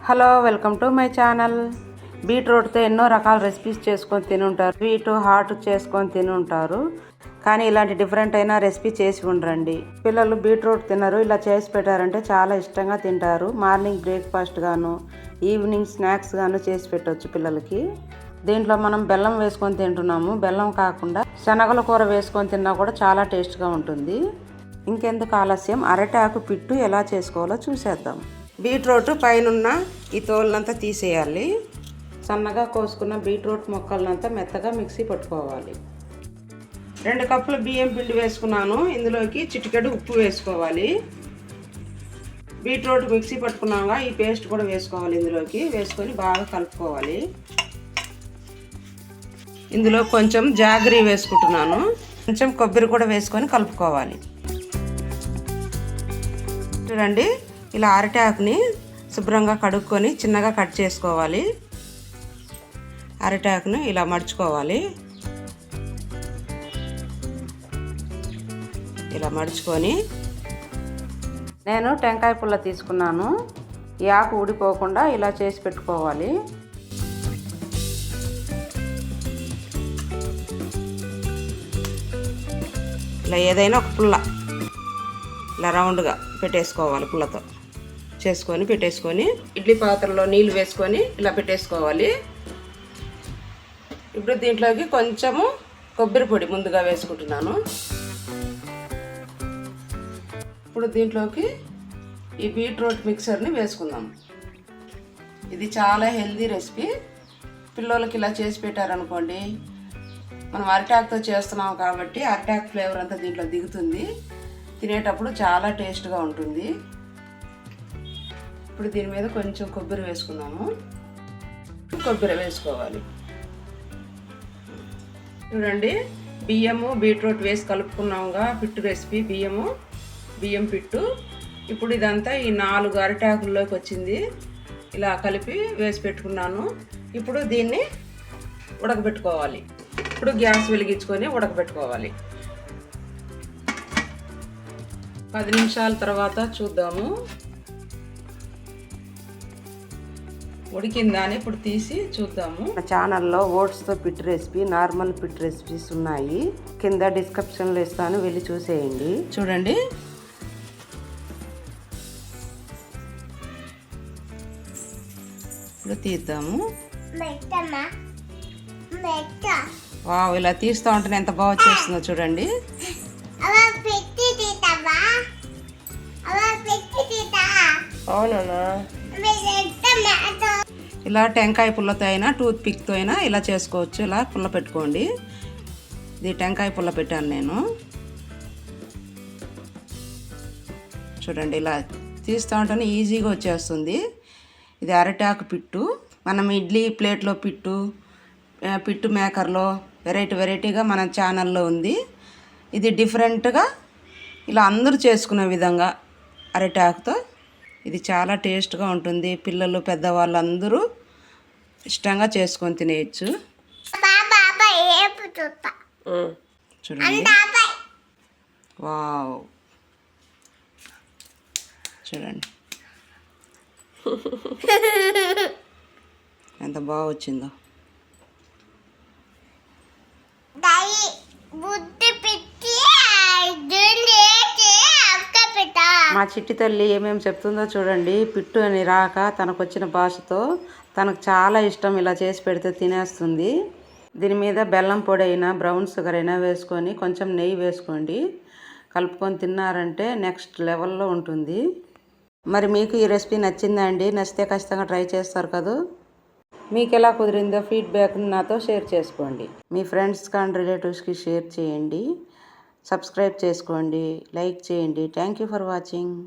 Hello, welcome to my channel. బీట్రూట్తో ఎన్నో రకాల రెసిపీస్ చేసుకొని తినుంటారు. స్వీట్ హాట్ చేసుకొని తినుంటారు. కానీ ఇలాంటి డిఫరెంట్ అయిన రెసిపీ చేసి ఉండరండి. పిల్లలు బీట్రూట్ తినరు. ఇలా చేసి పెట్టారంటే చాలా ఇష్టంగా తింటారు. మార్నింగ్ బ్రేక్ఫాస్ట్ గాను, ఈవినింగ్ స్నాక్స్ గాను చేసి పెట్టవచ్చు పిల్లలకి. దీంట్లో మనం బెల్లం వేసుకొని తింటున్నాము. బెల్లం కాకుండా శనగల కూర వేసుకొని తిన్నా కూడా చాలా టేస్ట్గా ఉంటుంది. ఇంకెందుకు ఆలస్యం, అరటాకు పిట్టు ఎలా చేసుకోవాలో చూసేద్దాం. బీట్రూట్ పైన ఈ తోలునంతా తీసేయాలి. సన్నగా కోసుకున్న బీట్రూట్ మొక్కలనంతా మెత్తగా మిక్సీ పట్టుకోవాలి. 2 కప్పుల బియ్యం పిండి వేసుకున్నాను. ఇందులోకి చిటికెడు ఉప్పు వేసుకోవాలి. బీట్రూట్ మిక్సీ పట్టుకున్నాక ఈ పేస్ట్ కూడా వేసుకోవాలి. ఇందులోకి వేసుకొని బాగా కలుపుకోవాలి. ఇందులో కొంచెం జాగరీ వేసుకుంటున్నాను. కొంచెం కొబ్బరి కూడా వేసుకొని కలుపుకోవాలి. చూడండి, ఇలా అరటాకుని శుభ్రంగా కడుక్కొని చిన్నగా కట్ చేసుకోవాలి. అరటాకును ఇలా మడుచుకోవాలి. ఇలా మడుచుకొని నేను టెంకాయ పుల్ల తీసుకున్నాను. ఈ ఆకు ఊడిపోకుండా ఇలా చేసి పెట్టుకోవాలి. ఇలా ఏదైనా ఒక పుల్ల ఇలా రౌండ్గా పెట్టేసుకోవాలి. పుల్లతో చేసుకొని పెట్టేసుకొని ఇడ్లీ పాత్రలో నీళ్ళు వేసుకొని ఇలా పెట్టేసుకోవాలి. ఇప్పుడు దీంట్లోకి కొంచెము కొబ్బరి పొడి ముందుగా వేసుకుంటున్నాను. ఇప్పుడు దీంట్లోకి ఈ బీట్రూట్ మిక్సర్ని వేసుకుందాం. ఇది చాలా హెల్దీ రెసిపీ. పిల్లలకి ఇలా చేసి పెట్టారనుకోండి, మనం అరిటాకుతో చేస్తున్నాం కాబట్టి అరిటాకు ఫ్లేవర్ అంతా దీంట్లో దిగుతుంది. తినేటప్పుడు చాలా టేస్ట్గా ఉంటుంది. ఇప్పుడు దీని మీద కొంచెం కొబ్బరి వేసుకున్నాము. కొబ్బరి వేసుకోవాలి. చూడండి, బియ్యము బీట్రూట్ వేసి కలుపుకున్నాముగా పిట్టు రెసిపీ. బియ్యం పిట్టు. ఇప్పుడు ఇదంతా ఈ 4 అరిటాకుల్లోకి వచ్చింది. ఇలా కలిపి వేసి పెట్టుకున్నాను. ఇప్పుడు దీన్ని ఉడకబెట్టుకోవాలి. ఇప్పుడు గ్యాస్ వెలిగించుకొని ఉడకబెట్టుకోవాలి. 10 నిమిషాల తర్వాత చూద్దాము. ఉడికిందా అని ఇప్పుడు తీసి చూద్దాము. నా ఛానల్లో ఓట్స్తో fit recipe, normal fit recipes ఉన్నాయి. కింద డిస్క్రిప్షన్లో ఇస్తాను, వెళ్ళి చూసేయండి. చూడండి, ఇప్పుడు తీద్దాము. వావ్, ఇలా తీస్తూ ఉంటేనే ఎంత బాగా వచ్చేస్తుందో చూడండి. అవునా, ఇలా టెంకాయ పుల్లతో అయినా టూత్ పిక్తో అయినా ఇలా చేసుకోవచ్చు. ఇలా పుల్ల పెట్టుకోండి. ఇది టెంకాయ పుల్ల పెట్టాను నేను. చూడండి, ఇలా తీస్తూ ఉంటేనే ఈజీగా వచ్చేస్తుంది. ఇది అరటాకు పిట్టు. మనం ఇడ్లీ ప్లేట్లో పిట్టు మేకర్లో వెరైటీగా మన ఛానల్లో ఉంది. ఇది డిఫరెంట్గా ఇలా అందరూ చేసుకునే విధంగా అరటాకుతో ఇది చాలా టేస్ట్గా ఉంటుంది. పిల్లలు పెద్దవాళ్ళు అందరూ ఇష్టంగా చేసుకొని తినేయచ్చు. చూడండి, వావ్, చూడండి ఎంత బాగా వచ్చిందో. మా చిట్టి తల్లి ఏమేమి చెప్తుందో చూడండి. పిట్టు అని రాక తనకు వచ్చిన భాషతో తనకు చాలా ఇష్టం. ఇలా చేసి పెడితే తినేస్తుంది. దీని మీద బెల్లం పొడి అయినా బ్రౌన్ షుగర్ అయినా వేసుకొని కొంచెం నెయ్యి వేసుకోండి. కలుపుకొని తిన్నారంటే నెక్స్ట్ లెవెల్లో ఉంటుంది. మరి మీకు ఈ రెసిపీ నచ్చిందా అండి? నచ్చితే ఖచ్చితంగా ట్రై చేస్తారు కదా. మీకు ఎలా కుదిరిందో ఫీడ్బ్యాక్ని నాతో షేర్ చేసుకోండి. మీ ఫ్రెండ్స్ కానీ రిలేటివ్స్కి షేర్ చేయండి. సబ్స్క్రైబ్ చేసుకోండి, లైక్ చేయండి. Thank you for watching.